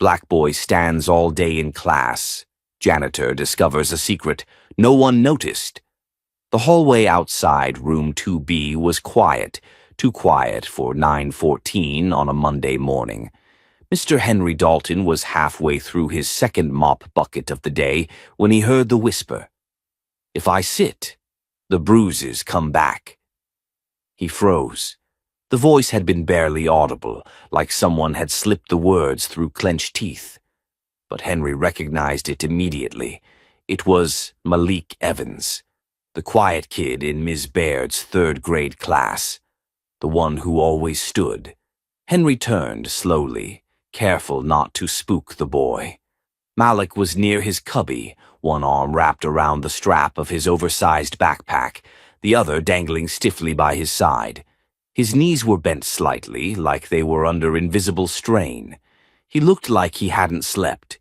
Black boy stands all day in class. Janitor discovers a secret no one noticed. The hallway outside room 2B was quiet, too quiet for 9:14 on a Monday morning. Mr. Henry Dalton was halfway through his second mop bucket of the day when he heard the whisper, "If I sit, the bruises come back." He froze. The voice had been barely audible, like someone had slipped the words through clenched teeth. But Henry recognized it immediately. It was Malik Evans, the quiet kid in Ms. Baird's third-grade class, the one who always stood. Henry turned slowly, careful not to spook the boy. Malik was near his cubby, one arm wrapped around the strap of his oversized backpack, the other dangling stiffly by his side. His knees were bent slightly, like they were under invisible strain. He looked like he hadn't slept.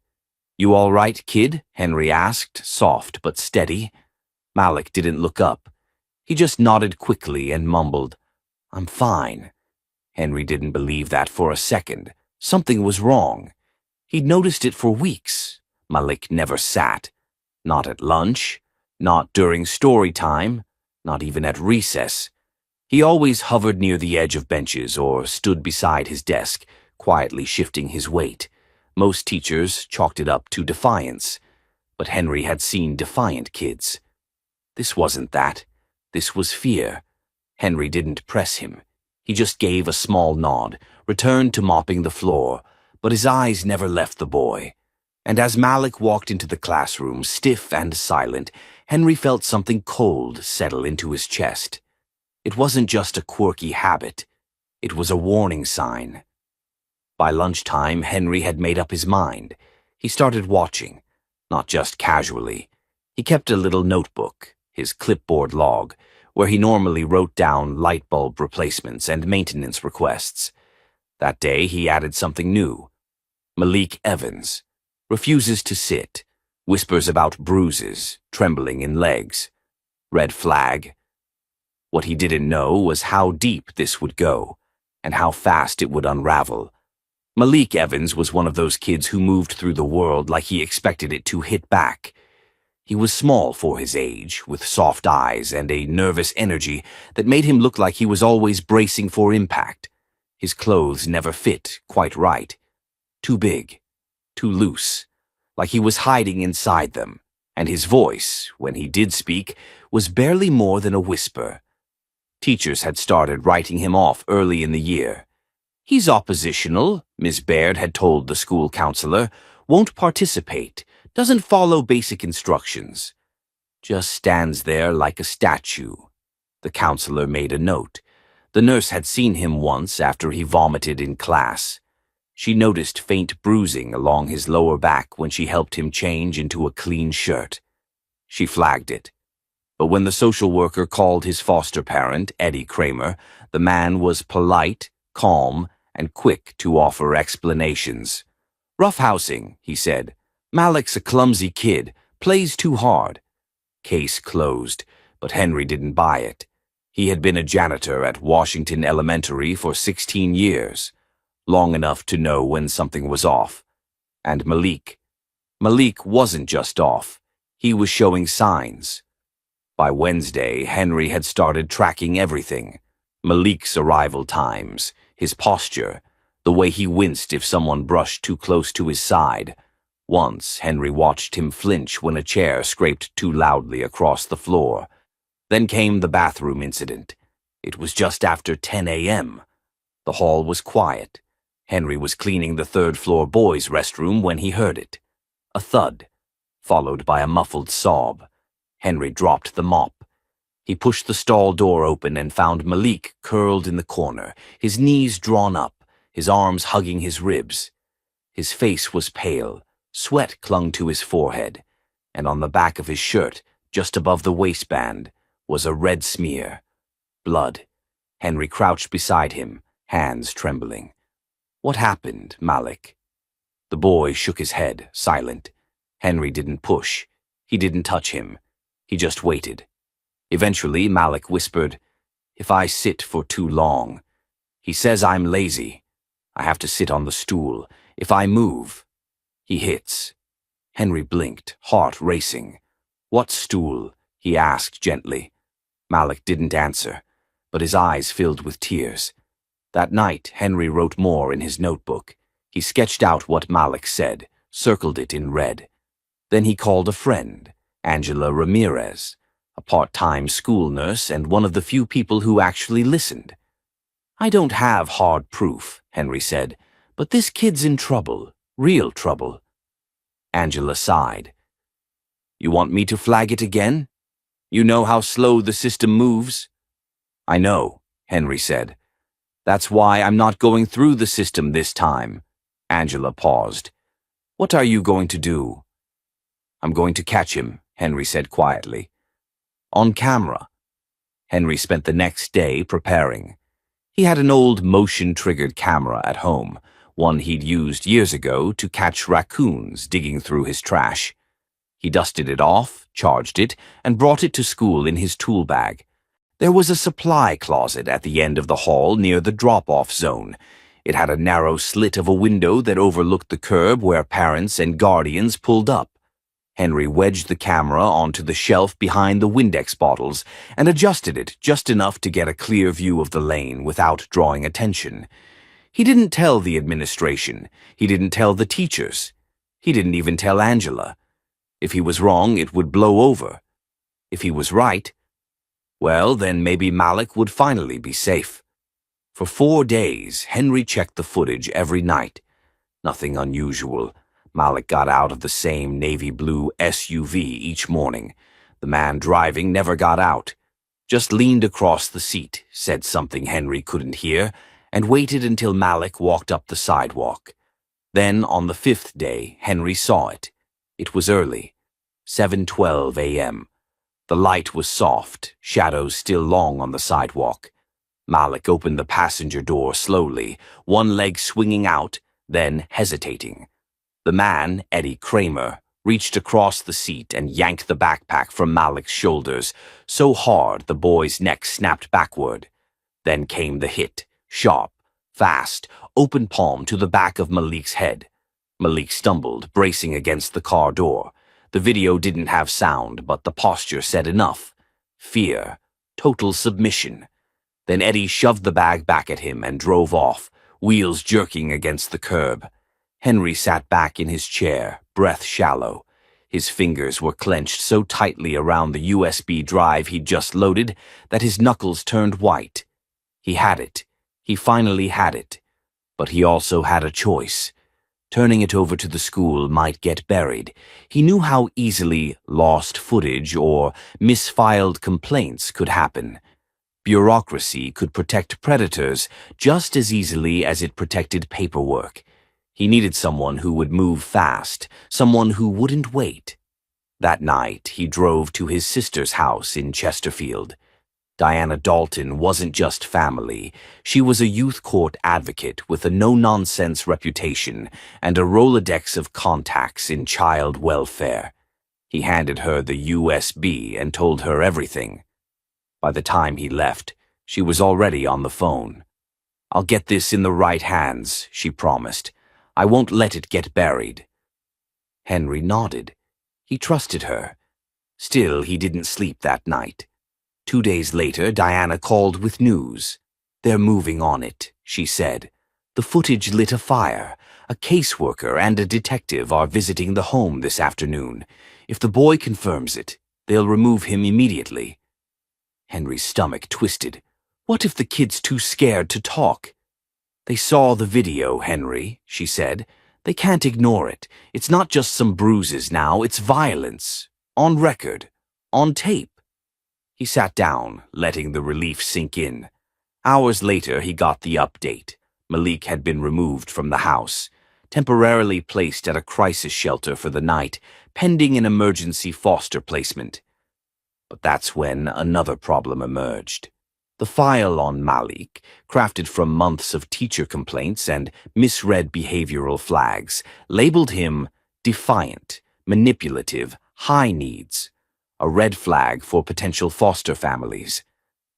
"You all right, kid?" Henry asked, soft but steady. Malik didn't look up. He just nodded quickly and mumbled, "I'm fine." Henry didn't believe that for a second. Something was wrong. He'd noticed it for weeks. Malik never sat. Not at lunch, not during story time, not even at recess. He always hovered near the edge of benches or stood beside his desk, quietly shifting his weight. Most teachers chalked it up to defiance, but Henry had seen defiant kids. This wasn't that. This was fear. Henry didn't press him. He just gave a small nod, returned to mopping the floor, but his eyes never left the boy. And as Malik walked into the classroom, stiff and silent, Henry felt something cold settle into his chest. It wasn't just a quirky habit. It was a warning sign. By lunchtime, Henry had made up his mind. He started watching, not just casually. He kept a little notebook, his clipboard log, where he normally wrote down light bulb replacements and maintenance requests. That day, he added something new. Malik Evans. Refuses to sit. Whispers about bruises, trembling in legs. Red flag. What he didn't know was how deep this would go, and how fast it would unravel. Malik Evans was one of those kids who moved through the world like he expected it to hit back. He was small for his age, with soft eyes and a nervous energy that made him look like he was always bracing for impact. His clothes never fit quite right. Too big, too loose, like he was hiding inside them, and his voice, when he did speak, was barely more than a whisper. Teachers had started writing him off early in the year. "He's oppositional," Ms. Baird had told the school counselor, "won't participate, doesn't follow basic instructions. Just stands there like a statue." The counselor made a note. The nurse had seen him once after he vomited in class. She noticed faint bruising along his lower back when she helped him change into a clean shirt. She flagged it. But when the social worker called his foster parent, Eddie Kramer, the man was polite, calm, and quick to offer explanations. "Roughhousing," he said. "Malik's a clumsy kid, plays too hard." Case closed, but Henry didn't buy it. He had been a janitor at Washington Elementary for 16 years, long enough to know when something was off. And Malik wasn't just off. He was showing signs. By Wednesday, Henry had started tracking everything. Malik's arrival times, his posture, the way he winced if someone brushed too close to his side. Once, Henry watched him flinch when a chair scraped too loudly across the floor. Then came the bathroom incident. It was just after 10 a.m. The hall was quiet. Henry was cleaning the third-floor boys' restroom when he heard it. A thud, followed by a muffled sob. Henry dropped the mop. He pushed the stall door open and found Malik curled in the corner, his knees drawn up, his arms hugging his ribs. His face was pale, sweat clung to his forehead, and on the back of his shirt, just above the waistband, was a red smear. Blood. Henry crouched beside him, hands trembling. "What happened, Malik?" The boy shook his head, silent. Henry didn't push. He didn't touch him. He just waited. Eventually, Malik whispered, "If I sit for too long. He says I'm lazy. I have to sit on the stool. If I move, He hits. Henry blinked, heart racing. What stool? He asked gently. Malik didn't answer, but his eyes filled with tears. That night, Henry wrote more in his notebook. He sketched out what Malik said, circled it in red. Then he called a friend, Angela Ramirez, a part-time school nurse and one of the few people who actually listened. "I don't have hard proof," Henry said, "but this kid's in trouble, real trouble." Angela sighed. "You want me to flag it again? You know how slow the system moves?" "I know," Henry said. "That's why I'm not going through the system this time." Angela paused. "What are you going to do?" "I'm going to catch him," Henry said quietly. "On camera." Henry spent the next day preparing. He had an old motion-triggered camera at home, one he'd used years ago to catch raccoons digging through his trash. He dusted it off, charged it, and brought it to school in his tool bag. There was a supply closet at the end of the hall near the drop-off zone. It had a narrow slit of a window that overlooked the curb where parents and guardians pulled up. Henry wedged the camera onto the shelf behind the Windex bottles and adjusted it just enough to get a clear view of the lane without drawing attention. He didn't tell the administration. He didn't tell the teachers. He didn't even tell Angela. If he was wrong, it would blow over. If he was right, well, then maybe Malik would finally be safe. For 4 days, Henry checked the footage every night. Nothing unusual. Malik got out of the same navy blue SUV each morning. The man driving never got out. Just leaned across the seat, said something Henry couldn't hear, and waited until Malik walked up the sidewalk. Then, on the 5th day, Henry saw it. It was early, 7:12 a.m. The light was soft, shadows still long on the sidewalk. Malik opened the passenger door slowly, one leg swinging out, then hesitating. The man, Eddie Kramer, reached across the seat and yanked the backpack from Malik's shoulders, so hard the boy's neck snapped backward. Then came the hit, sharp, fast, open palm to the back of Malik's head. Malik stumbled, bracing against the car door. The video didn't have sound, but the posture said enough. Fear, total submission. Then Eddie shoved the bag back at him and drove off, wheels jerking against the curb. Henry sat back in his chair, breath shallow. His fingers were clenched so tightly around the USB drive he'd just loaded that his knuckles turned white. He had it. He finally had it. But he also had a choice. Turning it over to the school might get buried. He knew how easily lost footage or misfiled complaints could happen. Bureaucracy could protect predators just as easily as it protected paperwork. He needed someone who would move fast, someone who wouldn't wait. That night, he drove to his sister's house in Chesterfield. Diana Dalton wasn't just family. She was a youth court advocate with a no-nonsense reputation and a Rolodex of contacts in child welfare. He handed her the USB and told her everything. By the time he left, she was already on the phone. "I'll get this in the right hands," she promised. "I won't let it get buried." Henry nodded. He trusted her. Still, he didn't sleep that night. 2 days later, Diana called with news. "They're moving on it," she said. "The footage lit a fire. A caseworker and a detective are visiting the home this afternoon. If the boy confirms it, they'll remove him immediately." Henry's stomach twisted. What if the kid's too scared to talk? "They saw the video, Henry," she said. "They can't ignore it. It's not just some bruises now, it's violence. On record. On tape." He sat down, letting the relief sink in. Hours later, he got the update. Malik had been removed from the house, temporarily placed at a crisis shelter for the night, pending an emergency foster placement. But that's when another problem emerged. The file on Malik, crafted from months of teacher complaints and misread behavioral flags, labeled him defiant, manipulative, high needs, a red flag for potential foster families.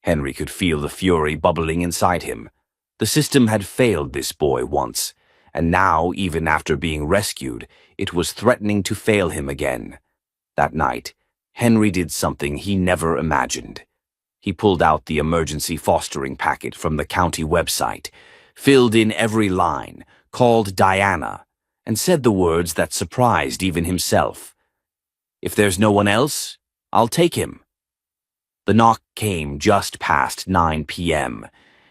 Henry could feel the fury bubbling inside him. The system had failed this boy once, and now, even after being rescued, it was threatening to fail him again. That night, Henry did something he never imagined. He pulled out the emergency fostering packet from the county website, filled in every line, called Diana, and said the words that surprised even himself. "If there's no one else, I'll take him." The knock came just past 9 p.m.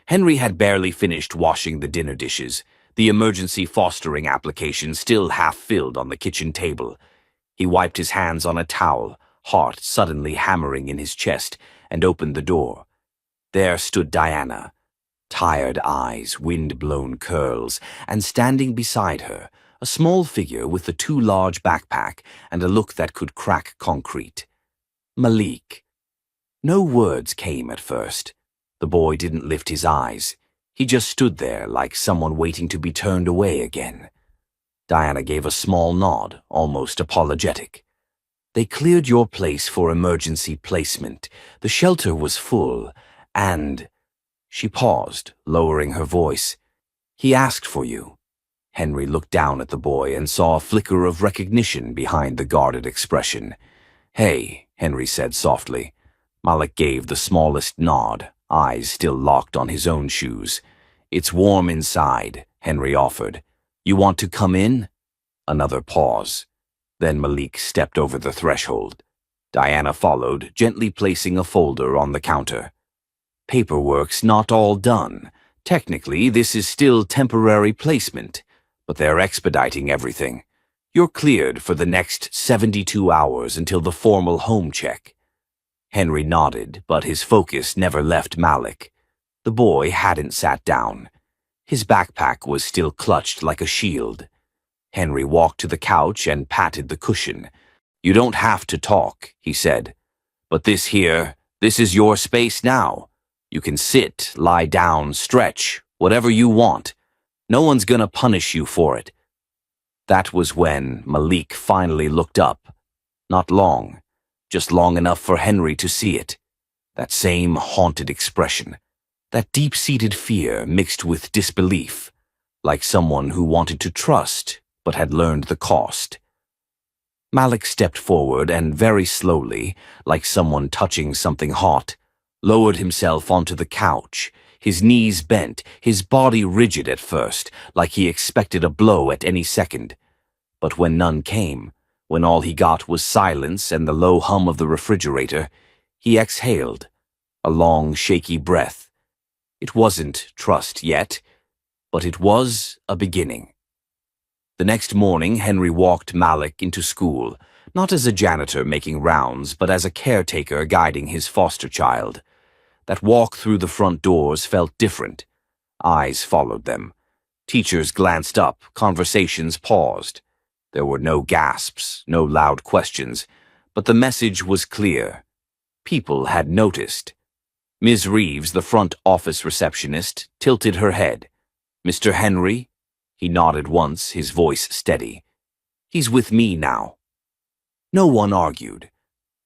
Henry had barely finished washing the dinner dishes, the emergency fostering application still half filled on the kitchen table. He wiped his hands on a towel, heart suddenly hammering in his chest, and opened the door. There stood Diana, tired eyes, wind-blown curls, and standing beside her, a small figure with a too large backpack and a look that could crack concrete. Malik. No words came at first. The boy didn't lift his eyes. He just stood there like someone waiting to be turned away again. Diana gave a small nod, almost apologetic. "They cleared your place for emergency placement. The shelter was full, and—" She paused, lowering her voice. "He asked for you." Henry looked down at the boy and saw a flicker of recognition behind the guarded expression. "Hey," Henry said softly. Malik gave the smallest nod, eyes still locked on his own shoes. "It's warm inside," Henry offered. "You want to come in?" Another pause. Then Malik stepped over the threshold. Diana followed, gently placing a folder on the counter. "Paperwork's not all done. Technically, this is still temporary placement, but they're expediting everything. You're cleared for the next 72 hours until the formal home check." Henry nodded, but his focus never left Malik. The boy hadn't sat down. His backpack was still clutched like a shield. Henry walked to the couch and patted the cushion. "You don't have to talk," he said. "But this is your space now. You can sit, lie down, stretch, whatever you want. No one's gonna punish you for it." That was when Malik finally looked up. Not long, just long enough for Henry to see it. That same haunted expression. That deep-seated fear mixed with disbelief, like someone who wanted to trust but had learned the cost. Malik stepped forward and very slowly, like someone touching something hot, lowered himself onto the couch, his knees bent, his body rigid at first, like he expected a blow at any second. But when none came, when all he got was silence and the low hum of the refrigerator, he exhaled, a long, shaky breath. It wasn't trust yet, but it was a beginning. The next morning, Henry walked Malik into school, not as a janitor making rounds, but as a caretaker guiding his foster child. That walk through the front doors felt different. Eyes followed them. Teachers glanced up, conversations paused. There were no gasps, no loud questions, but the message was clear. People had noticed. Ms. Reeves, the front office receptionist, tilted her head. "Mr. Henry?" He nodded once, his voice steady. "He's with me now." No one argued.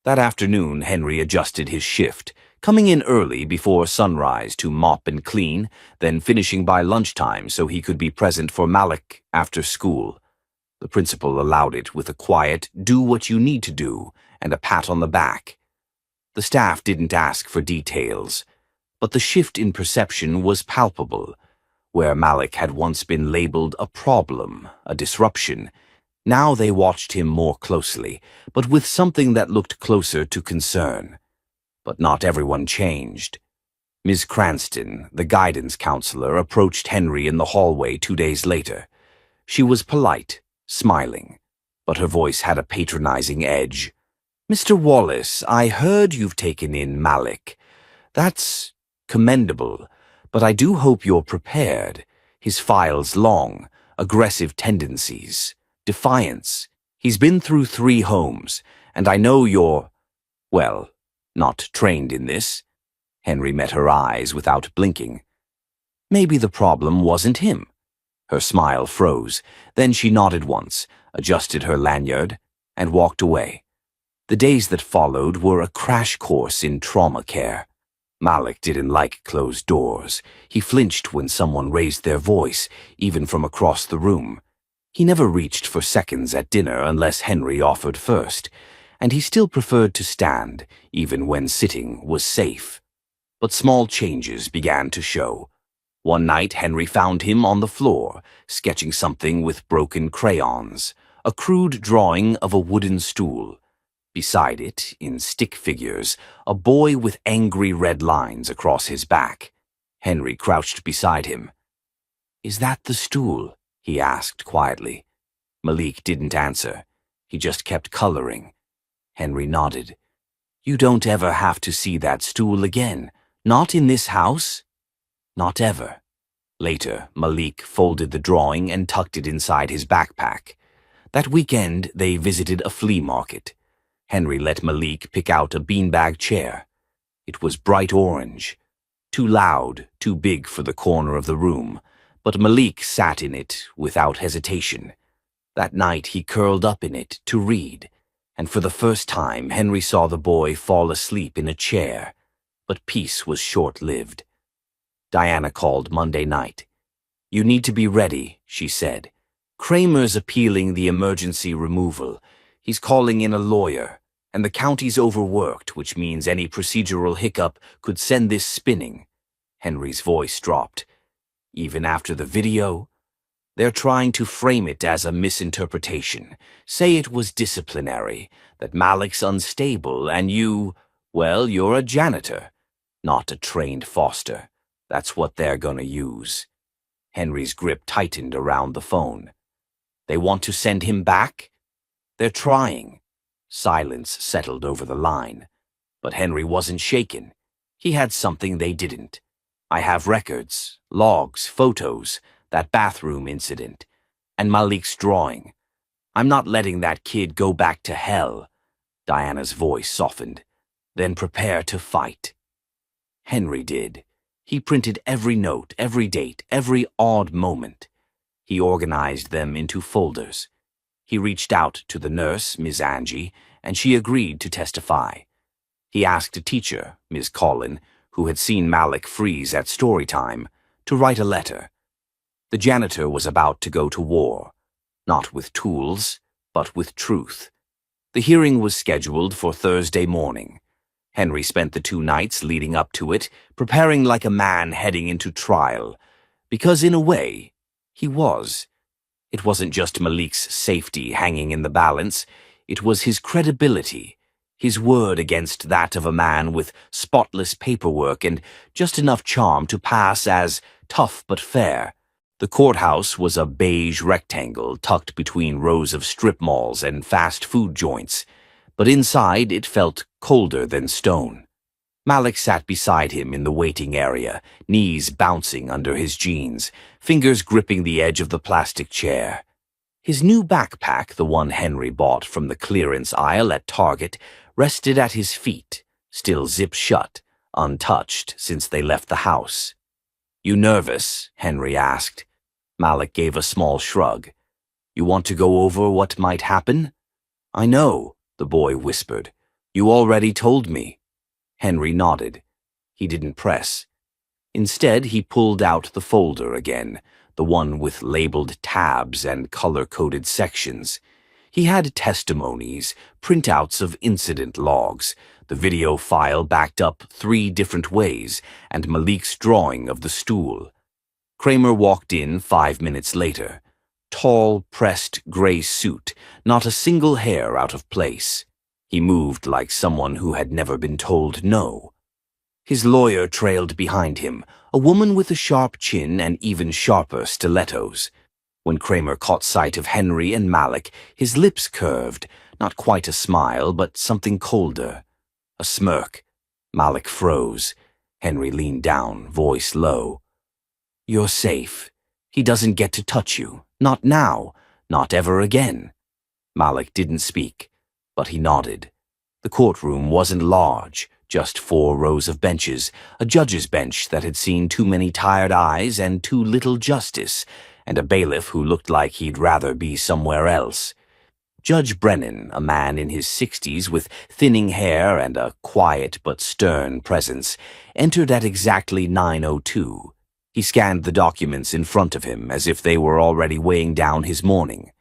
That afternoon, Henry adjusted his shift, coming in early before sunrise to mop and clean, then finishing by lunchtime so he could be present for Malik after school. The principal allowed it with a quiet, "do what you need to do," and a pat on the back. The staff didn't ask for details, but the shift in perception was palpable. Where Malik had once been labeled a problem, a disruption, now they watched him more closely, but with something that looked closer to concern. But not everyone changed. Ms. Cranston, the guidance counselor, approached Henry in the hallway 2 days later. She was polite, smiling, but her voice had a patronizing edge. "Mr. Wallace, I heard you've taken in Malik. That's commendable, but I do hope you're prepared. His file's long, aggressive tendencies, defiance. He's been through 3 homes, and I know you're, well, not trained in this." Henry met her eyes without blinking. Maybe the problem wasn't him. Her smile froze. Then she nodded once, adjusted her lanyard, and walked away. The days that followed were a crash course in trauma care. Malik didn't like closed doors. He flinched when someone raised their voice, even from across the room. He never reached for seconds at dinner unless Henry offered first, and he still preferred to stand, even when sitting was safe. But small changes began to show. One night Henry found him on the floor, sketching something with broken crayons, a crude drawing of a wooden stool. Beside it, in stick figures, a boy with angry red lines across his back. Henry crouched beside him. "Is that the stool?" he asked quietly. Malik didn't answer. He just kept coloring. Henry nodded. "You don't ever have to see that stool again. Not in this house. Not ever." Later, Malik folded the drawing and tucked it inside his backpack. That weekend, they visited a flea market. Henry let Malik pick out a beanbag chair. It was bright orange. Too loud, too big for the corner of the room, but Malik sat in it without hesitation. That night he curled up in it to read, and for the first time Henry saw the boy fall asleep in a chair, but peace was short-lived. Diana called Monday night. "You need to be ready," she said. "Kramer's appealing the emergency removal. He's calling in a lawyer, and the county's overworked, which means any procedural hiccup could send this spinning." Henry's voice dropped. "Even after the video? They're trying to frame it as a misinterpretation. Say it was disciplinary, that Malik's unstable, and well, you're a janitor, not a trained foster. That's what they're gonna use." Henry's grip tightened around the phone. "They want to send him back?" "They're trying." Silence settled over the line. But Henry wasn't shaken. He had something they didn't. "I have records, logs, photos, that bathroom incident, and Malik's drawing. I'm not letting that kid go back to hell." Diana's voice softened. "Then prepare to fight." Henry did. He printed every note, every date, every odd moment. He organized them into folders. He reached out to the nurse, Miss Angie, and she agreed to testify. He asked a teacher, Miss Collin, who had seen Malik freeze at story time, to write a letter. The janitor was about to go to war, not with tools, but with truth. The hearing was scheduled for Thursday morning. Henry spent the 2 nights leading up to it, preparing like a man heading into trial, because in a way, he was. It wasn't just Malik's safety hanging in the balance, it was his credibility, his word against that of a man with spotless paperwork and just enough charm to pass as tough but fair. The courthouse was a beige rectangle tucked between rows of strip malls and fast food joints, but inside it felt colder than stone. Malik sat beside him in the waiting area, knees bouncing under his jeans, fingers gripping the edge of the plastic chair. His new backpack, the one Henry bought from the clearance aisle at Target, rested at his feet, still zipped shut, untouched since they left the house. "You nervous?" Henry asked. Malik gave a small shrug. "You want to go over what might happen?" "I know," the boy whispered. "You already told me." Henry nodded. He didn't press. Instead, he pulled out the folder again, the one with labeled tabs and color-coded sections. He had testimonies, printouts of incident logs, the video file backed up 3 different ways, and Malik's drawing of the stool. Kramer walked in 5 minutes later. Tall, pressed gray suit, not a single hair out of place. He moved like someone who had never been told no. His lawyer trailed behind him, a woman with a sharp chin and even sharper stilettos. When Kramer caught sight of Henry and Malik, his lips curved, not quite a smile, but something colder. A smirk. Malik froze. Henry leaned down, voice low. "You're safe. He doesn't get to touch you. Not now. Not ever again." Malik didn't speak, but he nodded. The courtroom wasn't large, just 4 rows of benches, a judge's bench that had seen too many tired eyes and too little justice, and a bailiff who looked like he'd rather be somewhere else. Judge Brennan, a man in his 60s with thinning hair and a quiet but stern presence, entered at exactly 9:02. He scanned the documents in front of him as if they were already weighing down his morning.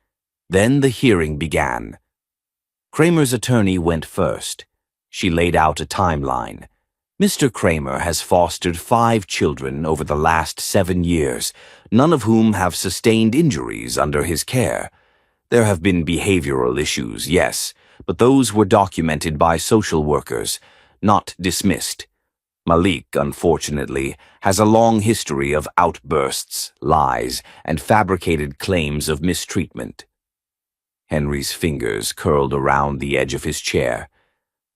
Then the hearing began. Kramer's attorney went first. She laid out a timeline. Mr. Kramer has fostered 5 children over the last 7 years, none of whom have sustained injuries under his care. There have been behavioral issues, yes, but those were documented by social workers, not dismissed. Malik, unfortunately, has a long history of outbursts, lies, and fabricated claims of mistreatment. Henry's fingers curled around the edge of his chair.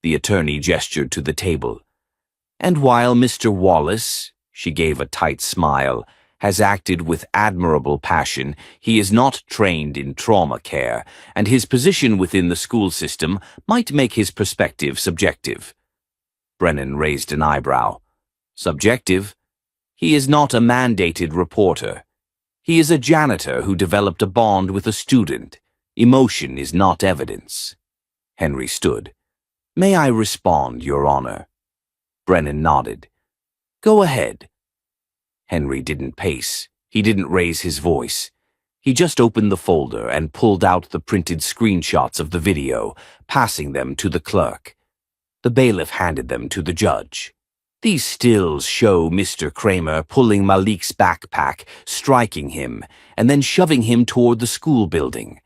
The attorney gestured to the table. And while Mr. Wallace, she gave a tight smile, has acted with admirable passion, he is not trained in trauma care, and his position within the school system might make his perspective subjective. Brennan raised an eyebrow. Subjective? He is not a mandated reporter. He is a janitor who developed a bond with a student. Emotion is not evidence. Henry stood. May I respond, Your Honor? Brennan nodded. Go ahead. Henry didn't pace. He didn't raise his voice. He just opened the folder and pulled out the printed screenshots of the video, passing them to the clerk. The bailiff handed them to the judge. These stills show Mr. Kramer pulling Malik's backpack, striking him, and then shoving him toward the school building.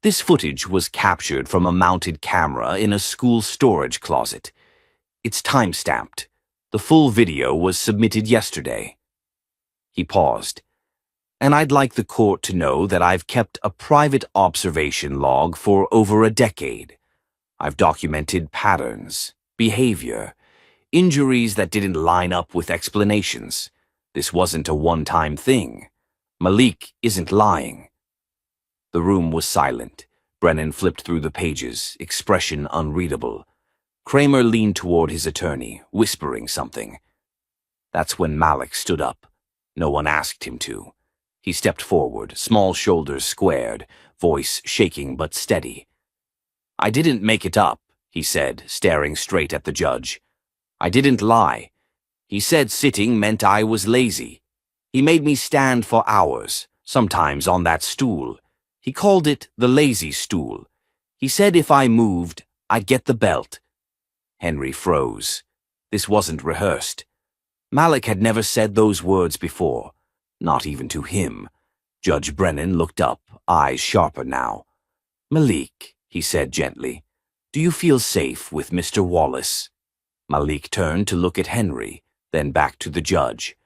This footage was captured from a mounted camera in a school storage closet. It's time-stamped. The full video was submitted yesterday. He paused. And I'd like the court to know that I've kept a private observation log for over a decade. I've documented patterns, behavior, injuries that didn't line up with explanations. This wasn't a one-time thing. Malik isn't lying. The room was silent. Brennan flipped through the pages, expression unreadable. Kramer leaned toward his attorney, whispering something. That's when Malik stood up. No one asked him to. He stepped forward, small shoulders squared, voice shaking but steady. I didn't make it up, he said, staring straight at the judge. I didn't lie. He said sitting meant I was lazy. He made me stand for hours, sometimes on that stool. He called it the lazy stool. He said if I moved, I'd get the belt. Henry froze. This wasn't rehearsed. Malik had never said those words before, not even to him. Judge Brennan looked up, eyes sharper now. Malik, he said gently, do you feel safe with Mr. Wallace? Malik turned to look at Henry, then back to the judge.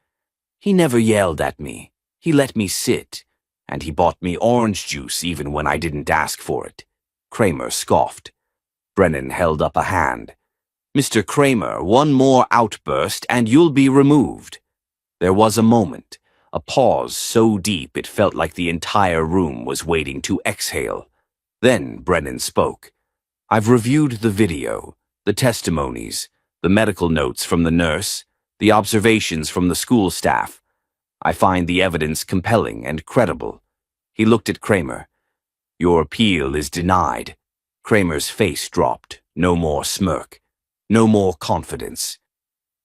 He never yelled at me. He let me sit, and he bought me orange juice even when I didn't ask for it. Kramer scoffed. Brennan held up a hand. Mr. Kramer, one more outburst and you'll be removed. There was a moment, a pause so deep it felt like the entire room was waiting to exhale. Then Brennan spoke. I've reviewed the video, the testimonies, the medical notes from the nurse, the observations from the school staff. I find the evidence compelling and credible. He looked at Kramer. Your appeal is denied. Kramer's face dropped. No more smirk. No more confidence.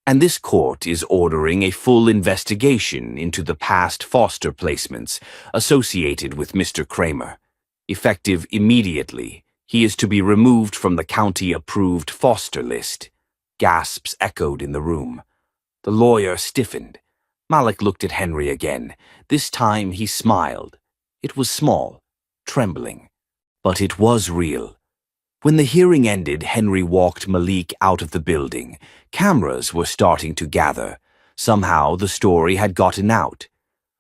And this court is ordering a full investigation into the past foster placements associated with Mr. Kramer. Effective immediately, he is to be removed from the county-approved foster list. Gasps echoed in the room. The lawyer stiffened. Malik looked at Henry again. This time he smiled. It was small, trembling, but it was real. When the hearing ended, Henry walked Malik out of the building. Cameras were starting to gather. Somehow the story had gotten out.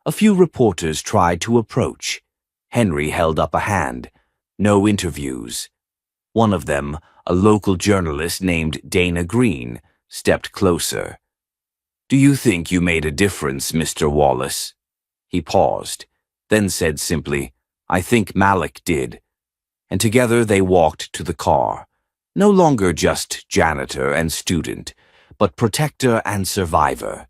A few reporters tried to approach. Henry held up a hand. No interviews. One of them, a local journalist named Dana Green, stepped closer. Do you think you made a difference, Mr. Wallace? He paused, then said simply, I think Malik did. And together they walked to the car. No longer just janitor and student, but protector and survivor.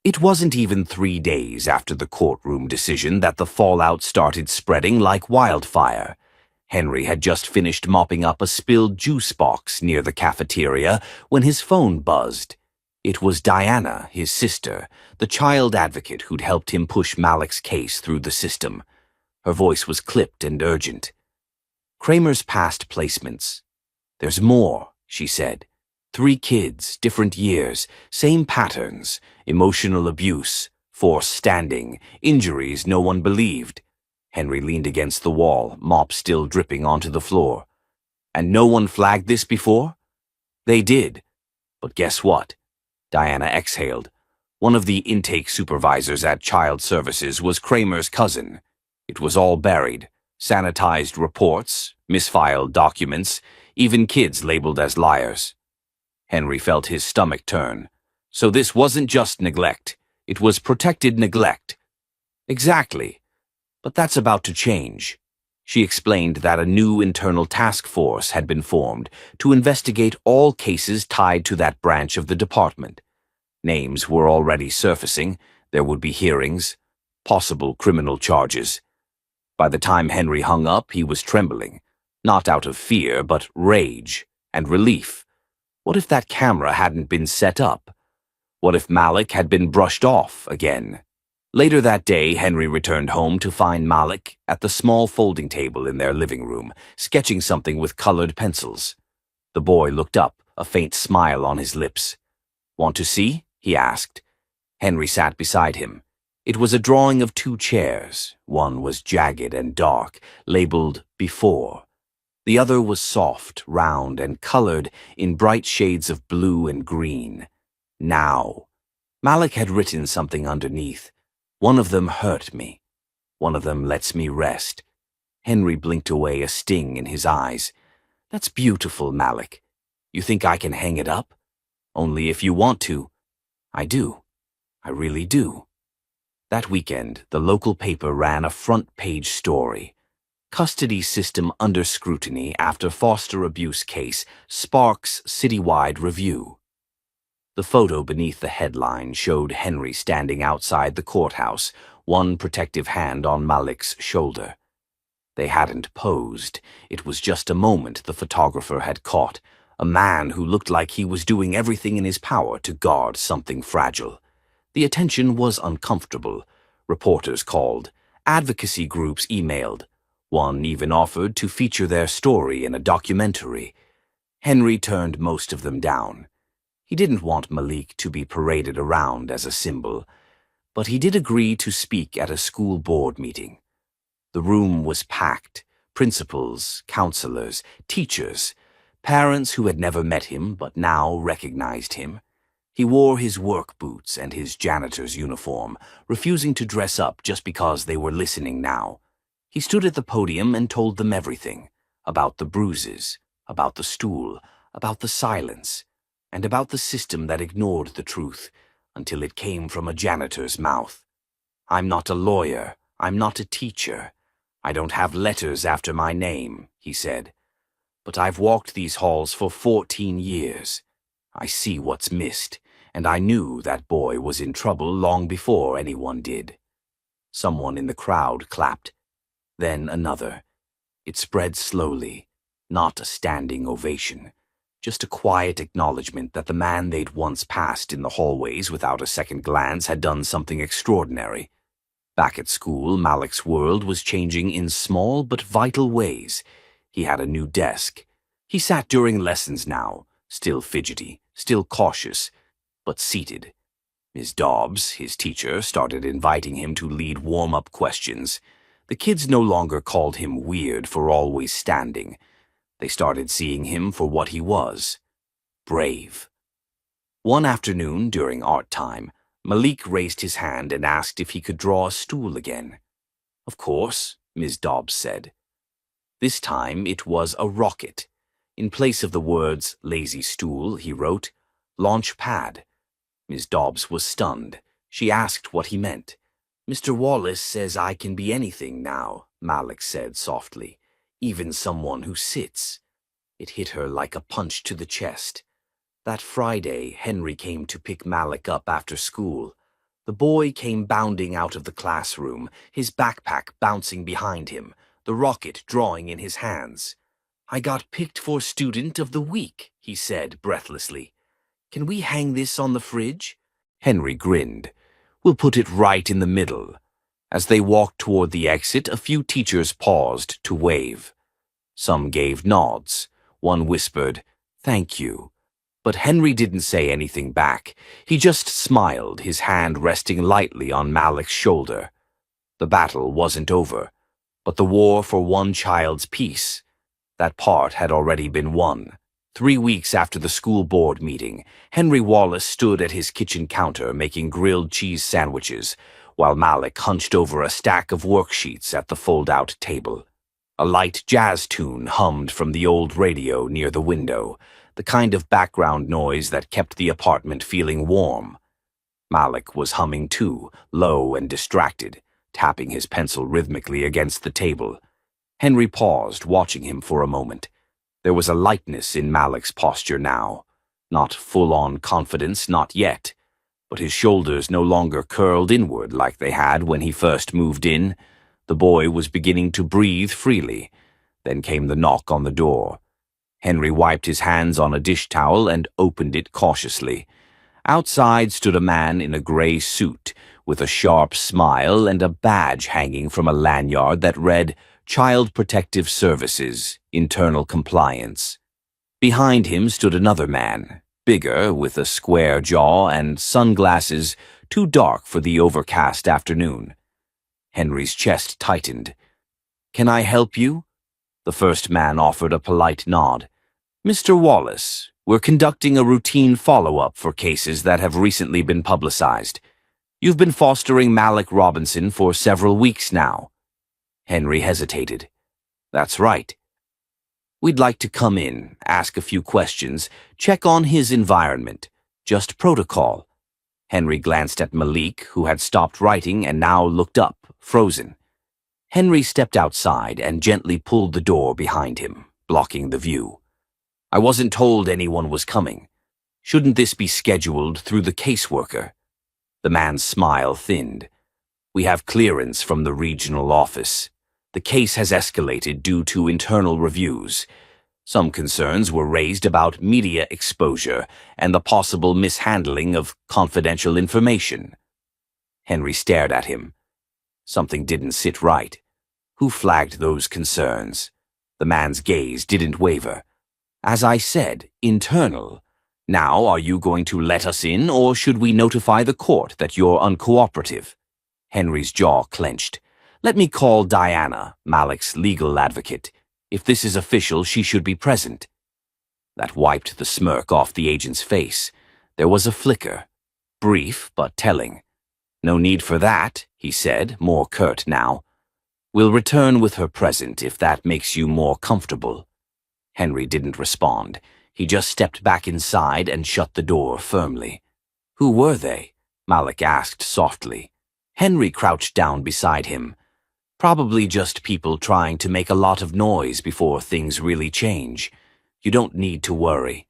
It wasn't even 3 days after the courtroom decision that the fallout started spreading like wildfire. Henry had just finished mopping up a spilled juice box near the cafeteria when his phone buzzed. It was Diana, his sister, the child advocate who'd helped him push Malik's case through the system. Her voice was clipped and urgent. "Kramer's past placements. There's more," she said. 3 kids, different years, same patterns, emotional abuse, forced standing, injuries no one believed. Henry leaned against the wall, mop still dripping onto the floor. "And no one flagged this before?" "They did. But guess what?" Diana exhaled. One of the intake supervisors at Child Services was Kramer's cousin. It was all buried. Sanitized reports, misfiled documents, even kids labeled as liars. Henry felt his stomach turn. So this wasn't just neglect. It was protected neglect. Exactly. But that's about to change. She explained that a new internal task force had been formed to investigate all cases tied to that branch of the department. Names were already surfacing. There would be hearings, possible criminal charges. By the time Henry hung up, he was trembling, not out of fear, but rage and relief. What if that camera hadn't been set up? What if Malik had been brushed off again? Later that day, Henry returned home to find Malik at the small folding table in their living room, sketching something with colored pencils. The boy looked up, a faint smile on his lips. "Want to see?" he asked. Henry sat beside him. It was a drawing of 2 chairs. One was jagged and dark, labeled Before. The other was soft, round, and colored in bright shades of blue and green. Now. Malik had written something underneath. "One of them hurt me. One of them lets me rest." Henry blinked away, a sting in his eyes. "That's beautiful, Malik. You think I can hang it up? Only if you want to." "I do. I really do." That weekend, the local paper ran a front-page story. Custody system under scrutiny after foster abuse case sparks citywide review. The photo beneath the headline showed Henry standing outside the courthouse, one protective hand on Malik's shoulder. They hadn't posed. It was just a moment the photographer had caught, a man who looked like he was doing everything in his power to guard something fragile. The attention was uncomfortable. Reporters called. Advocacy groups emailed. One even offered to feature their story in a documentary. Henry turned most of them down. He didn't want Malik to be paraded around as a symbol, but he did agree to speak at a school board meeting. The room was packed. Principals, counselors, teachers, parents who had never met him but now recognized him. He wore his work boots and his janitor's uniform, refusing to dress up just because they were listening now. He stood at the podium and told them everything, about the bruises, about the stool, about the silence, and about the system that ignored the truth until it came from a janitor's mouth. "I'm not a lawyer. I'm not a teacher. I don't have letters after my name," he said. "But I've walked these halls for 14 years. I see what's missed, and I knew that boy was in trouble long before anyone did." Someone in the crowd clapped. Then another. It spread slowly, not a standing ovation, just a quiet acknowledgement that the man they'd once passed in the hallways without a second glance had done something extraordinary. Back at school, Malik's world was changing in small but vital ways. He had a new desk. He sat during lessons now, still fidgety, still cautious, but seated. Ms. Dobbs, his teacher, started inviting him to lead warm-up questions. The kids no longer called him weird for always standing. They started seeing him for what he was: brave. One afternoon, during art time, Malik raised his hand and asked if he could draw a stool again. "Of course," Ms. Dobbs said. This time it was a rocket. In place of the words "lazy stool," he wrote, "launch pad." Ms. Dobbs was stunned. She asked what he meant. "Mr. Wallace says I can be anything now," Malik said softly, "even someone who sits." It hit her like a punch to the chest. That Friday, Henry came to pick Malik up after school. The boy came bounding out of the classroom, his backpack bouncing behind him, the rocket drawing in his hands. "I got picked for Student of the Week," he said breathlessly. "Can we hang this on the fridge?" Henry grinned. "We'll put it right in the middle." As they walked toward the exit, a few teachers paused to wave. Some gave nods. One whispered, "Thank you." But Henry didn't say anything back. He just smiled, his hand resting lightly on Malik's shoulder. The battle wasn't over, but the war for one child's peace. That part had already been won. 3 weeks after the school board meeting, Henry Wallace stood at his kitchen counter making grilled cheese sandwiches, while Malik hunched over a stack of worksheets at the fold-out table. A light jazz tune hummed from the old radio near the window, the kind of background noise that kept the apartment feeling warm. Malik was humming too, low and distracted, tapping his pencil rhythmically against the table. Henry paused, watching him for a moment. There was a lightness in Malik's posture now. Not full-on confidence, not yet. But his shoulders no longer curled inward like they had when he first moved in. The boy was beginning to breathe freely. Then came the knock on the door. Henry wiped his hands on a dish towel and opened it cautiously. Outside stood a man in a gray suit, with a sharp smile and a badge hanging from a lanyard that read, "Child Protective Services, Internal Compliance." Behind him stood another man, bigger, with a square jaw and sunglasses too dark for the overcast afternoon. Henry's chest tightened. "Can I help you?" The first man offered a polite nod. "Mr. Wallace, we're conducting a routine follow-up for cases that have recently been publicized. You've been fostering Malik Robinson for several weeks now." Henry hesitated. "That's right." "We'd like to come in, ask a few questions, check on his environment. Just protocol." Henry glanced at Malik, who had stopped writing and now looked up, frozen. Henry stepped outside and gently pulled the door behind him, blocking the view. "I wasn't told anyone was coming. Shouldn't this be scheduled through the caseworker?" The man's smile thinned. "We have clearance from the regional office. The case has escalated due to internal reviews. Some concerns were raised about media exposure and the possible mishandling of confidential information." Henry stared at him. Something didn't sit right. Who flagged those concerns? The man's gaze didn't waver. "As I said, internal. Now, are you going to let us in, or should we notify the court that you're uncooperative?" Henry's jaw clenched. "Let me call Diana, Malik's legal advocate. If this is official, she should be present." That wiped the smirk off the agent's face. There was a flicker. Brief, but telling. "No need for that," he said, more curt now. "We'll return with her present if that makes you more comfortable." Henry didn't respond. He just stepped back inside and shut the door firmly. "Who were they?" Malik asked softly. Henry crouched down beside him. "Probably just people trying to make a lot of noise before things really change. You don't need to worry."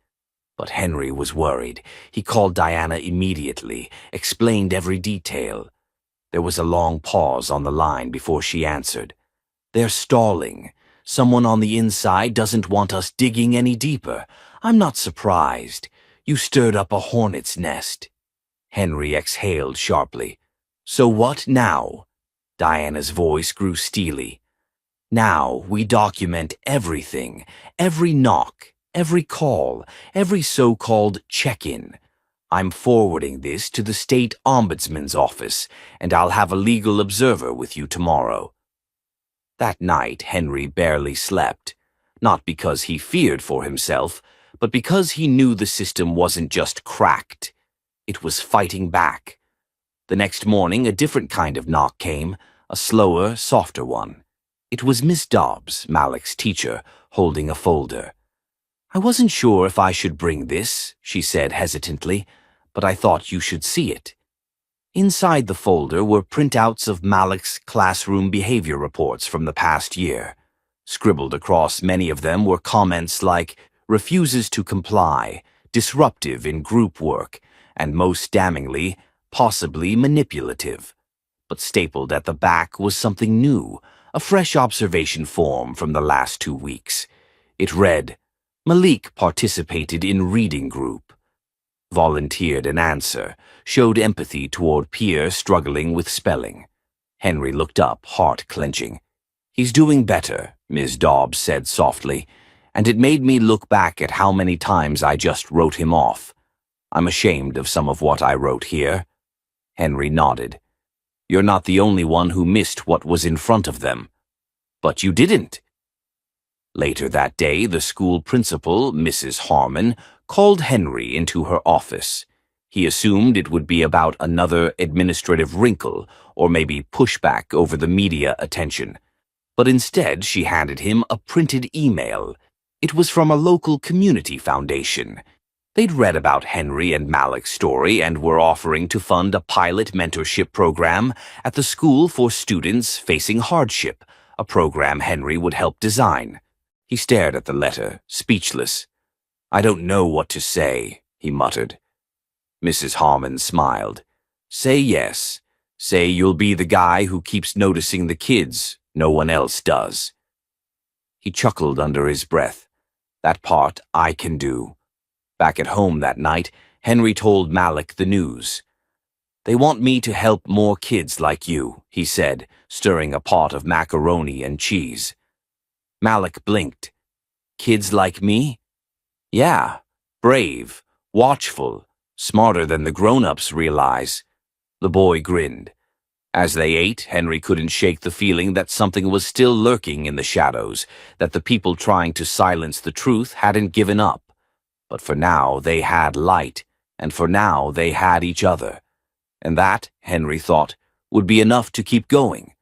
But Henry was worried. He called Diana immediately, explained every detail. There was a long pause on the line before she answered. "They're stalling. Someone on the inside doesn't want us digging any deeper. I'm not surprised. You stirred up a hornet's nest." Henry exhaled sharply. "So what now?" Diana's voice grew steely. "Now we document everything, every knock, every call, every so-called check-in. I'm forwarding this to the state ombudsman's office, and I'll have a legal observer with you tomorrow." That night, Henry barely slept, not because he feared for himself, but because he knew the system wasn't just cracked. It was fighting back. The next morning, a different kind of knock came, a slower, softer one. It was Miss Dobbs, Malik's teacher, holding a folder. "I wasn't sure if I should bring this," she said hesitantly, "but I thought you should see it." Inside the folder were printouts of Malik's classroom behavior reports from the past year. Scribbled across many of them were comments like, "refuses to comply," "disruptive in group work," and most damningly, "possibly manipulative." But stapled at the back was something new, a fresh observation form from the last 2 weeks. It read, Malik participated in reading group. Volunteered an answer, showed empathy toward peer struggling with spelling. Henry looked up, heart clenching. He's doing better, Ms. Dobbs said softly, and it made me look back at how many times I just wrote him off. I'm ashamed of some of what I wrote here. Henry nodded. You're not the only one who missed what was in front of them. But you didn't. Later that day, the school principal, Mrs. Harmon, called Henry into her office. He assumed it would be about another administrative wrinkle or maybe pushback over the media attention. But instead, she handed him a printed email. It was from a local community foundation. They'd read about Henry and Malik's story and were offering to fund a pilot mentorship program at the school for students facing hardship, a program Henry would help design. He stared at the letter, speechless. I don't know what to say, he muttered. Mrs. Harmon smiled. Say yes. Say you'll be the guy who keeps noticing the kids. No one else does. He chuckled under his breath. That part I can do. Back at home that night, Henry told Malik the news. They want me to help more kids like you, he said, stirring a pot of macaroni and cheese. Malik blinked. Kids like me? Yeah, brave, watchful, smarter than the grown-ups realize. The boy grinned. As they ate, Henry couldn't shake the feeling that something was still lurking in the shadows, that the people trying to silence the truth hadn't given up. But for now they had light, and for now they had each other. And that, Henry thought, would be enough to keep going.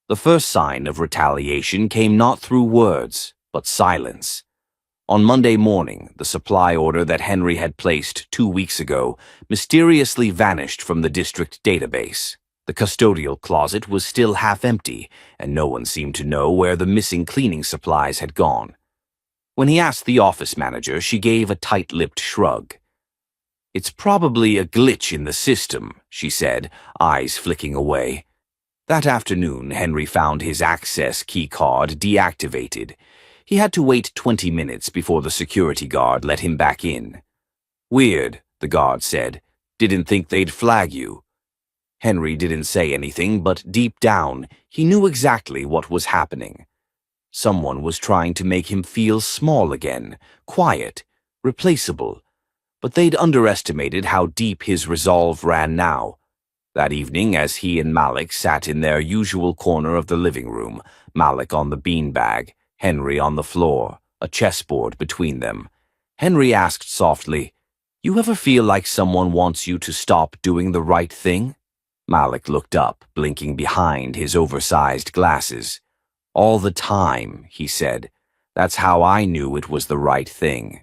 The first sign of retaliation came not through words, but silence. On Monday morning, the supply order that Henry had placed 2 weeks ago mysteriously vanished from the district database. The custodial closet was still half empty, and no one seemed to know where the missing cleaning supplies had gone. When he asked the office manager, she gave a tight-lipped shrug. It's probably a glitch in the system, she said, eyes flicking away. That afternoon, Henry found his access key card deactivated. He had to wait 20 minutes before the security guard let him back in. Weird, the guard said. Didn't think they'd flag you. Henry didn't say anything, but deep down, he knew exactly what was happening. Someone was trying to make him feel small again, quiet, replaceable. But they'd underestimated how deep his resolve ran now. That evening, as he and Malik sat in their usual corner of the living room, Malik on the beanbag, Henry on the floor, a chessboard between them, Henry asked softly, You ever feel like someone wants you to stop doing the right thing? Malik looked up, blinking behind his oversized glasses. All the time, he said. That's how I knew it was the right thing.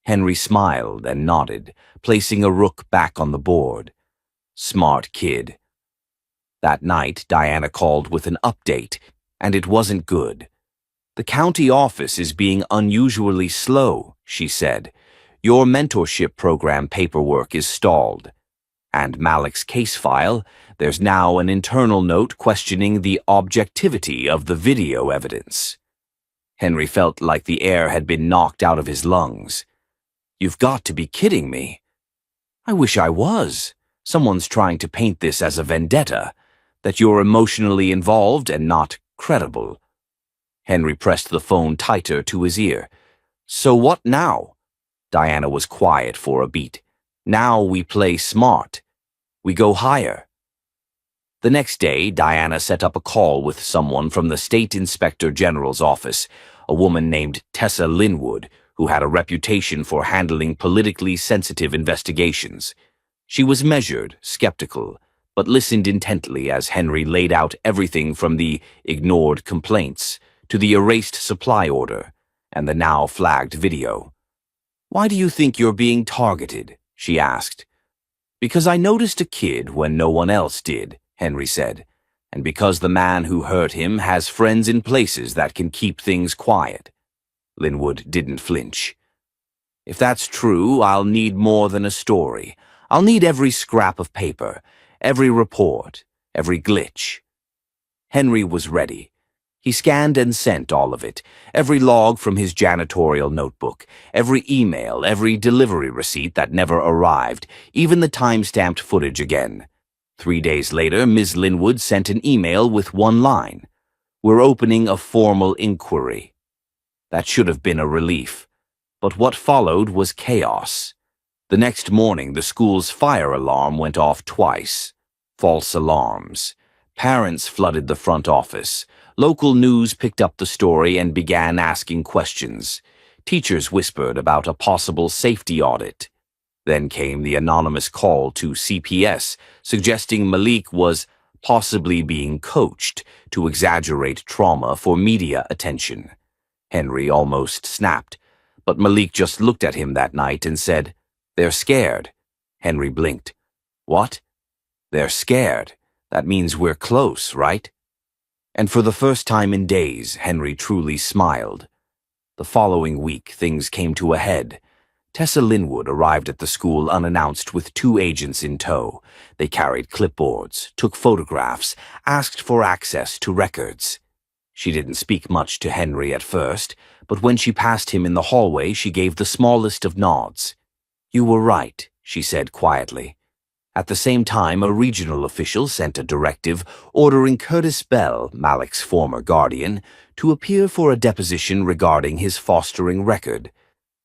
Henry smiled and nodded, placing a rook back on the board. Smart kid. That night, Diana called with an update, and it wasn't good. The county office is being unusually slow, she said. Your mentorship program paperwork is stalled. And Malik's case file, there's now an internal note questioning the objectivity of the video evidence. Henry felt like the air had been knocked out of his lungs. You've got to be kidding me. I wish I was. Someone's trying to paint this as a vendetta, that you're emotionally involved and not credible. Henry pressed the phone tighter to his ear. So what now? Diana was quiet for a beat. Now we play smart. We go higher. The next day, Diana set up a call with someone from the State Inspector General's office, a woman named Tessa Linwood, who had a reputation for handling politically sensitive investigations. She was measured, skeptical, but listened intently as Henry laid out everything from the ignored complaints to the erased supply order and the now flagged video. Why do you think you're being targeted? She asked. Because I noticed a kid when no one else did, Henry said, and because the man who hurt him has friends in places that can keep things quiet. Linwood didn't flinch. If that's true, I'll need more than a story. I'll need every scrap of paper, every report, every glitch. Henry was ready. He scanned and sent all of it, every log from his janitorial notebook, every email, every delivery receipt that never arrived, even the time-stamped footage again. 3 days later, Ms. Linwood sent an email with one line: "We're opening a formal inquiry." That should have been a relief. But what followed was chaos. The next morning, the school's fire alarm went off twice. False alarms. Parents flooded the front office. Local news picked up the story and began asking questions. Teachers whispered about a possible safety audit. Then came the anonymous call to CPS, suggesting Malik was possibly being coached to exaggerate trauma for media attention. Henry almost snapped, but Malik just looked at him that night and said, "They're scared." Henry blinked. "What?" "They're scared. That means we're close, right?" And for the first time in days, Henry truly smiled. The following week, things came to a head. Tessa Linwood arrived at the school unannounced with 2 agents in tow. They carried clipboards, took photographs, asked for access to records. She didn't speak much to Henry at first, but when she passed him in the hallway, she gave the smallest of nods. "You were right," she said quietly. At the same time, a regional official sent a directive ordering Curtis Bell, Malik's former guardian, to appear for a deposition regarding his fostering record.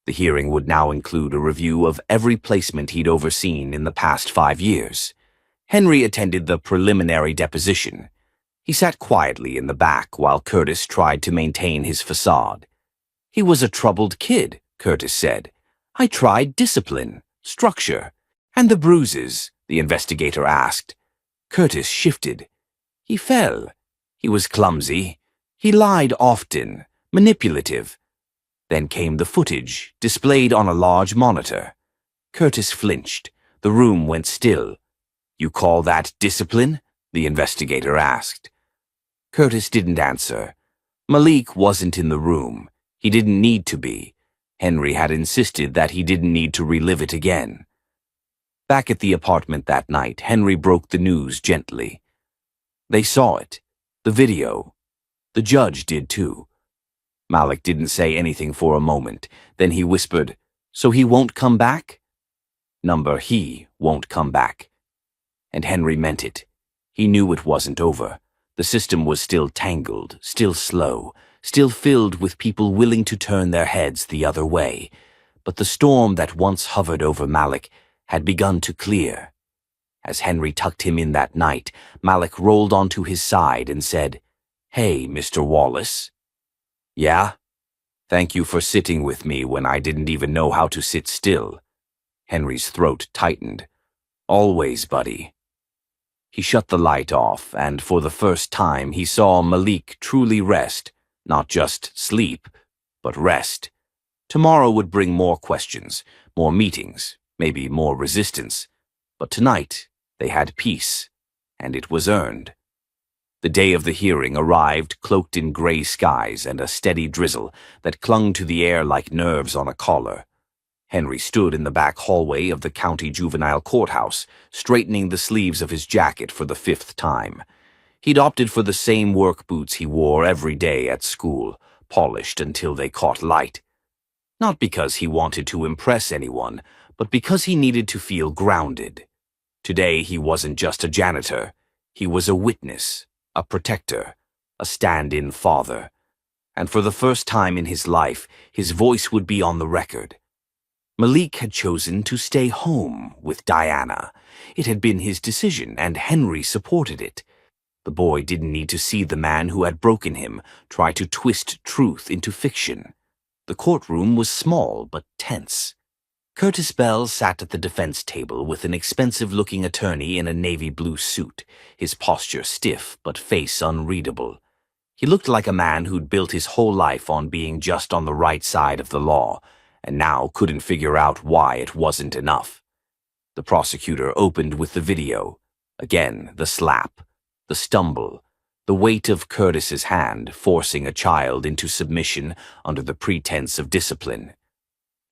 The hearing would now include a review of every placement he'd overseen in the past 5 years. Henry attended the preliminary deposition. He sat quietly in the back while Curtis tried to maintain his facade. "He was a troubled kid," Curtis said. "I tried discipline, structure, and the bruises," the investigator asked. Curtis shifted. "He fell. He was clumsy. He lied often, manipulative." Then came the footage, displayed on a large monitor. Curtis flinched. The room went still. "You call that discipline?" the investigator asked. Curtis didn't answer. Malik wasn't in the room. He didn't need to be. Henry had insisted that he didn't need to relive it again. Back at the apartment that night, Henry broke the news gently. They saw it. The video. The judge did too. Malik didn't say anything for a moment. Then he whispered, "So he won't come back?" He won't come back. And Henry meant it. He knew it wasn't over. The system was still tangled, still slow, still filled with people willing to turn their heads the other way. But the storm that once hovered over Malik had begun to clear. As Henry tucked him in that night, Malik rolled onto his side and said, "Hey, Mr. Wallace." "Yeah? Thank you for sitting with me when I didn't even know how to sit still." Henry's throat tightened. "Always, buddy." He shut the light off, and for the first time he saw Malik truly rest, not just sleep, but rest. Tomorrow would bring more questions, more meetings, maybe more resistance. But tonight, they had peace, and it was earned. The day of the hearing arrived cloaked in gray skies and a steady drizzle that clung to the air like nerves on a collar. Henry stood in the back hallway of the county juvenile courthouse, straightening the sleeves of his jacket for the 5th time. He'd opted for the same work boots he wore every day at school, polished until they caught light. Not because he wanted to impress anyone, but because he needed to feel grounded. Today he wasn't just a janitor. He was a witness, a protector, a stand-in father. And for the first time in his life, his voice would be on the record. Malik had chosen to stay home with Diana. It had been his decision, and Henry supported it. The boy didn't need to see the man who had broken him try to twist truth into fiction. The courtroom was small but tense. Curtis Bell sat at the defense table with an expensive-looking attorney in a navy blue suit, his posture stiff but face unreadable. He looked like a man who'd built his whole life on being just on the right side of the law, and now couldn't figure out why it wasn't enough. The prosecutor opened with the video. Again, the slap, the stumble, the weight of Curtis's hand forcing a child into submission under the pretense of discipline.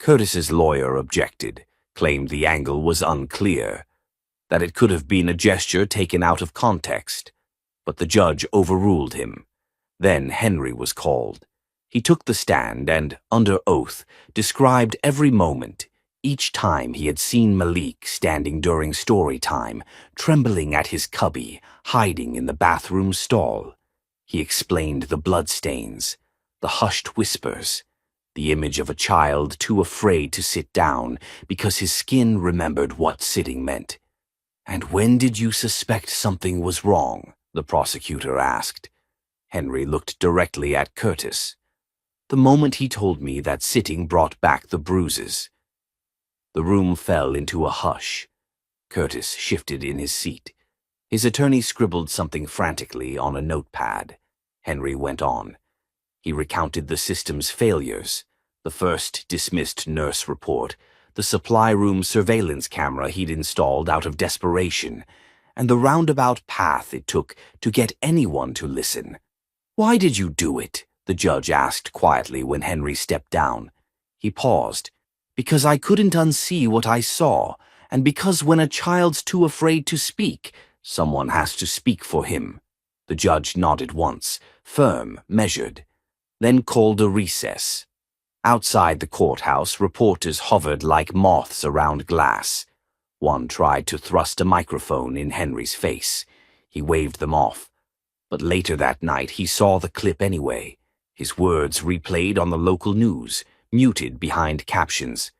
Curtis's lawyer objected, claimed the angle was unclear, that it could have been a gesture taken out of context, but the judge overruled him. Then Henry was called. He took the stand and, under oath, described every moment, each time he had seen Malik standing during story time, trembling at his cubby, hiding in the bathroom stall. He explained the bloodstains, the hushed whispers, the image of a child too afraid to sit down because his skin remembered what sitting meant. "And when did you suspect something was wrong?" the prosecutor asked. Henry looked directly at Curtis. "The moment he told me that sitting brought back the bruises." The room fell into a hush. Curtis shifted in his seat. His attorney scribbled something frantically on a notepad. Henry went on. He recounted the system's failures, the first dismissed nurse report, the supply room surveillance camera he'd installed out of desperation, and the roundabout path it took to get anyone to listen. "Why did you do it?" the judge asked quietly when Henry stepped down. He paused. "Because I couldn't unsee what I saw, and because when a child's too afraid to speak, someone has to speak for him." The judge nodded once, firm, measured, then called a recess. Outside the courthouse, reporters hovered like moths around glass. One tried to thrust a microphone in Henry's face. He waved them off. But later that night, he saw the clip anyway. His words replayed on the local news, muted behind captions.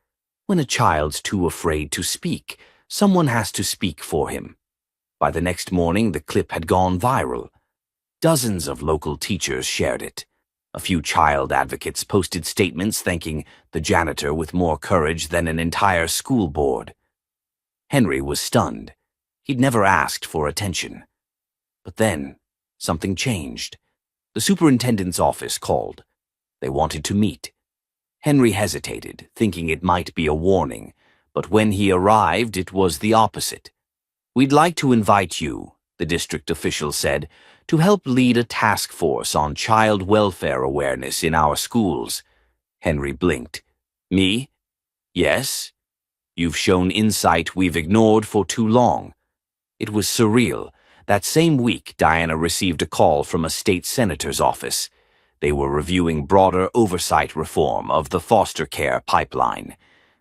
"When a child's too afraid to speak, someone has to speak for him." By the next morning, the clip had gone viral. Dozens of local teachers shared it. A few child advocates posted statements thanking the janitor with more courage than an entire school board. Henry was stunned. He'd never asked for attention. But then, something changed. The superintendent's office called. They wanted to meet. Henry hesitated, thinking it might be a warning, but when he arrived, it was the opposite. "We'd like to invite you," the district official said, "to help lead a task force on child welfare awareness in our schools." Henry blinked. "Me? Yes. You've shown insight we've ignored for too long." It was surreal. That same week, Diana received a call from a state senator's office. They were reviewing broader oversight reform of the foster care pipeline.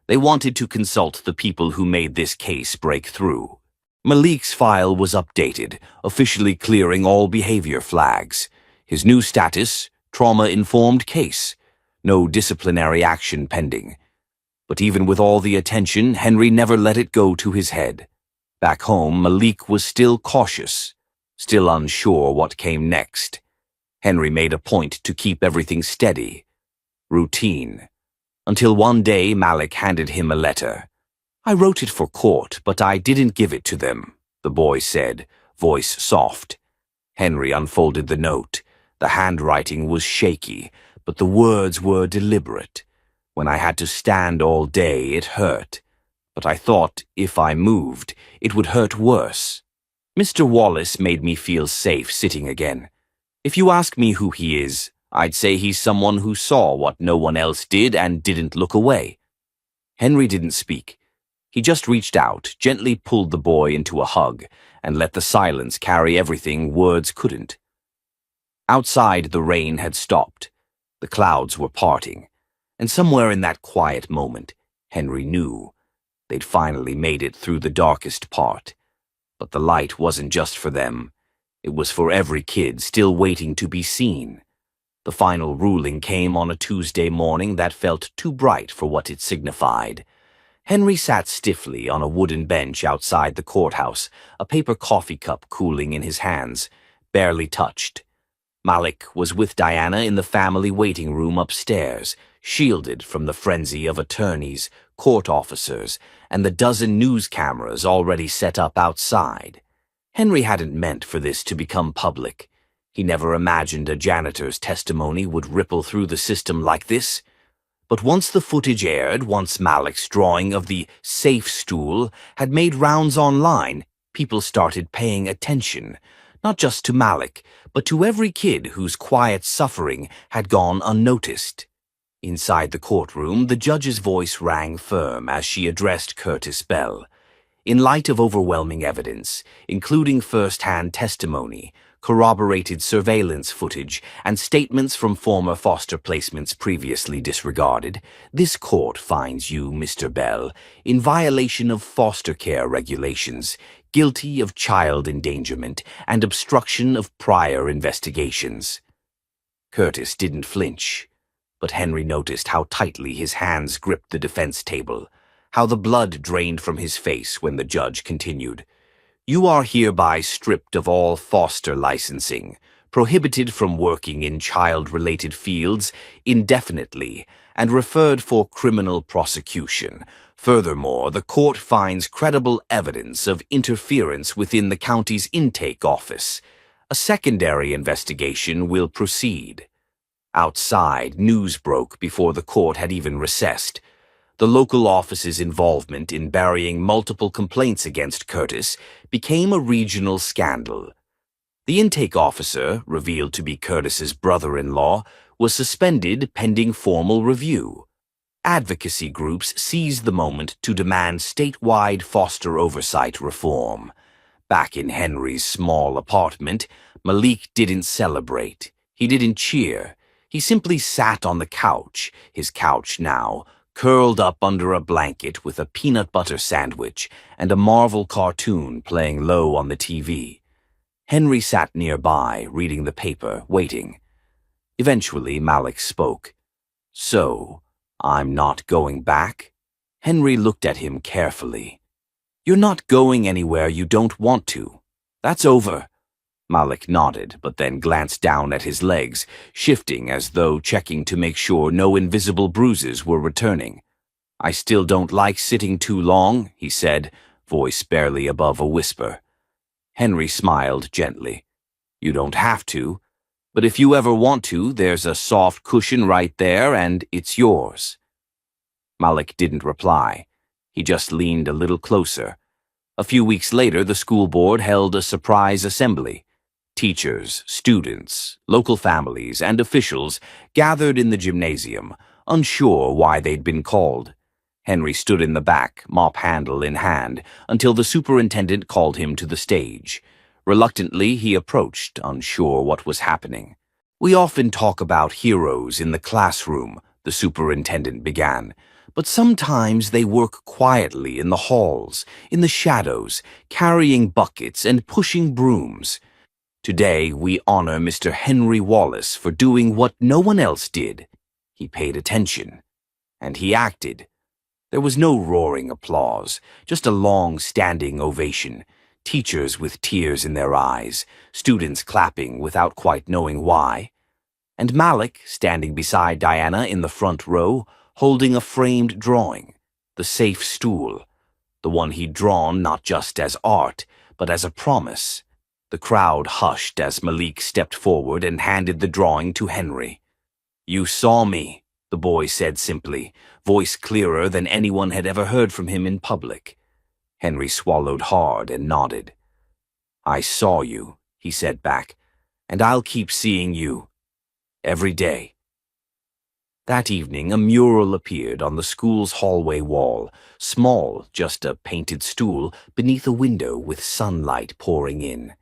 They wanted to consult the people who made this case break through. Malik's file was updated, officially clearing all behavior flags. His new status, trauma-informed case. No disciplinary action pending. But even with all the attention, Henry never let it go to his head. Back home, Malik was still cautious, still unsure what came next. Henry made a point to keep everything steady. Routine. Until one day, Malik handed him a letter. "I wrote it for court, but I didn't give it to them," the boy said, voice soft. Henry unfolded the note. The handwriting was shaky, but the words were deliberate. "When I had to stand all day, it hurt. But I thought if I moved, it would hurt worse. Mr. Wallace made me feel safe sitting again. If you ask me who he is, I'd say he's someone who saw what no one else did and didn't look away." Henry didn't speak. He just reached out, gently pulled the boy into a hug, and let the silence carry everything words couldn't. Outside, the rain had stopped. The clouds were parting. And somewhere in that quiet moment, Henry knew they'd finally made it through the darkest part. But the light wasn't just for them. It was for every kid still waiting to be seen. The final ruling came on a Tuesday morning that felt too bright for what it signified. Henry sat stiffly on a wooden bench outside the courthouse, a paper coffee cup cooling in his hands, barely touched. Malik was with Diana in the family waiting room upstairs, shielded from the frenzy of attorneys, court officers, and the dozen news cameras already set up outside. Henry hadn't meant for this to become public. He never imagined a janitor's testimony would ripple through the system like this. But once the footage aired, once Malik's drawing of the safe stool had made rounds online, people started paying attention, not just to Malik, but to every kid whose quiet suffering had gone unnoticed. Inside the courtroom, the judge's voice rang firm as she addressed Curtis Bell. In light of overwhelming evidence, including first-hand testimony, corroborated surveillance footage, and statements from former foster placements previously disregarded, this court finds you, Mr. Bell, in violation of foster care regulations, guilty of child endangerment and obstruction of prior investigations. Curtis didn't flinch, but Henry noticed how tightly his hands gripped the defense table, how the blood drained from his face when the judge continued. You are hereby stripped of all foster licensing, prohibited from working in child-related fields indefinitely, and referred for criminal prosecution. Furthermore, the court finds credible evidence of interference within the county's intake office. A secondary investigation will proceed. Outside, news broke before the court had even recessed. The local office's involvement in burying multiple complaints against Curtis became a regional scandal. The intake officer, revealed to be Curtis's brother-in-law, was suspended pending formal review. Advocacy groups seized the moment to demand statewide foster oversight reform. Back in Henry's small apartment, Malik didn't celebrate. He didn't cheer. He simply sat on the couch, his couch now, curled up under a blanket with a peanut butter sandwich and a Marvel cartoon playing low on the TV. Henry sat nearby, reading the paper, waiting. Eventually, Malik spoke. So, I'm not going back? Henry looked at him carefully. You're not going anywhere you don't want to. That's over. Malik nodded, but then glanced down at his legs, shifting as though checking to make sure no invisible bruises were returning. I still don't like sitting too long, he said, voice barely above a whisper. Henry smiled gently. You don't have to, but if you ever want to, there's a soft cushion right there and it's yours. Malik didn't reply. He just leaned a little closer. A few weeks later, the school board held a surprise assembly. Teachers, students, local families, and officials gathered in the gymnasium, unsure why they'd been called. Henry stood in the back, mop handle in hand, until the superintendent called him to the stage. Reluctantly, he approached, unsure what was happening. We often talk about heroes in the classroom, the superintendent began, but sometimes they work quietly in the halls, in the shadows, carrying buckets and pushing brooms. Today, we honor Mr. Henry Wallace for doing what no one else did. He paid attention. And he acted. There was no roaring applause, just a long standing ovation, teachers with tears in their eyes, students clapping without quite knowing why. And Malik, standing beside Diana in the front row, holding a framed drawing, the safe stool, the one he'd drawn not just as art, but as a promise. The crowd hushed as Malik stepped forward and handed the drawing to Henry. You saw me, the boy said simply, voice clearer than anyone had ever heard from him in public. Henry swallowed hard and nodded. I saw you, he said back, and I'll keep seeing you. Every day. That evening, a mural appeared on the school's hallway wall, small, just a painted stool beneath a window with sunlight pouring in.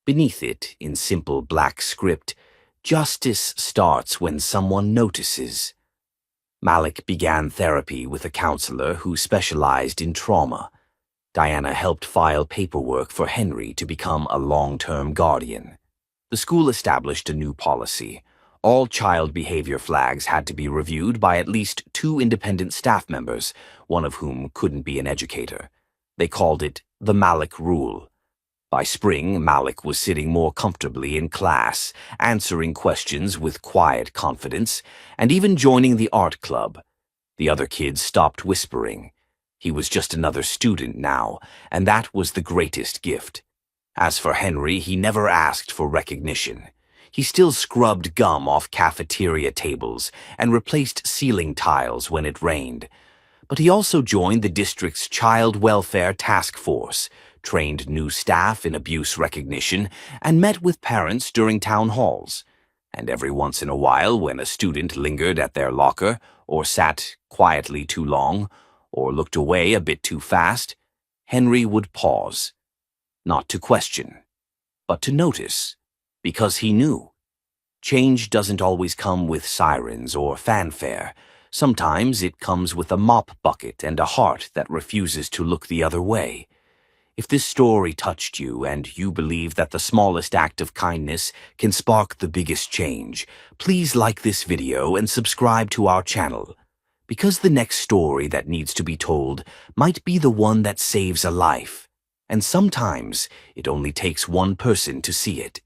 Beneath it, in simple black script, justice starts when someone notices. Malik began therapy with a counselor who specialized in trauma. Diana helped file paperwork for Henry to become a long-term guardian. The school established a new policy. All child behavior flags had to be reviewed by at least 2 independent staff members, one of whom couldn't be an educator. They called it the Malik Rule. By spring, Malik was sitting more comfortably in class, answering questions with quiet confidence, and even joining the art club. The other kids stopped whispering. He was just another student now, and that was the greatest gift. As for Henry, he never asked for recognition. He still scrubbed gum off cafeteria tables and replaced ceiling tiles when it rained. But he also joined the district's Child Welfare Task Force, trained new staff in abuse recognition, and met with parents during town halls. And every once in a while, when a student lingered at their locker, or sat quietly too long, or looked away a bit too fast, Henry would pause. Not to question, but to notice. Because he knew. Change doesn't always come with sirens or fanfare. Sometimes it comes with a mop bucket and a heart that refuses to look the other way. If this story touched you and you believe that the smallest act of kindness can spark the biggest change, please like this video and subscribe to our channel. Because the next story that needs to be told might be the one that saves a life. And sometimes it only takes one person to see it.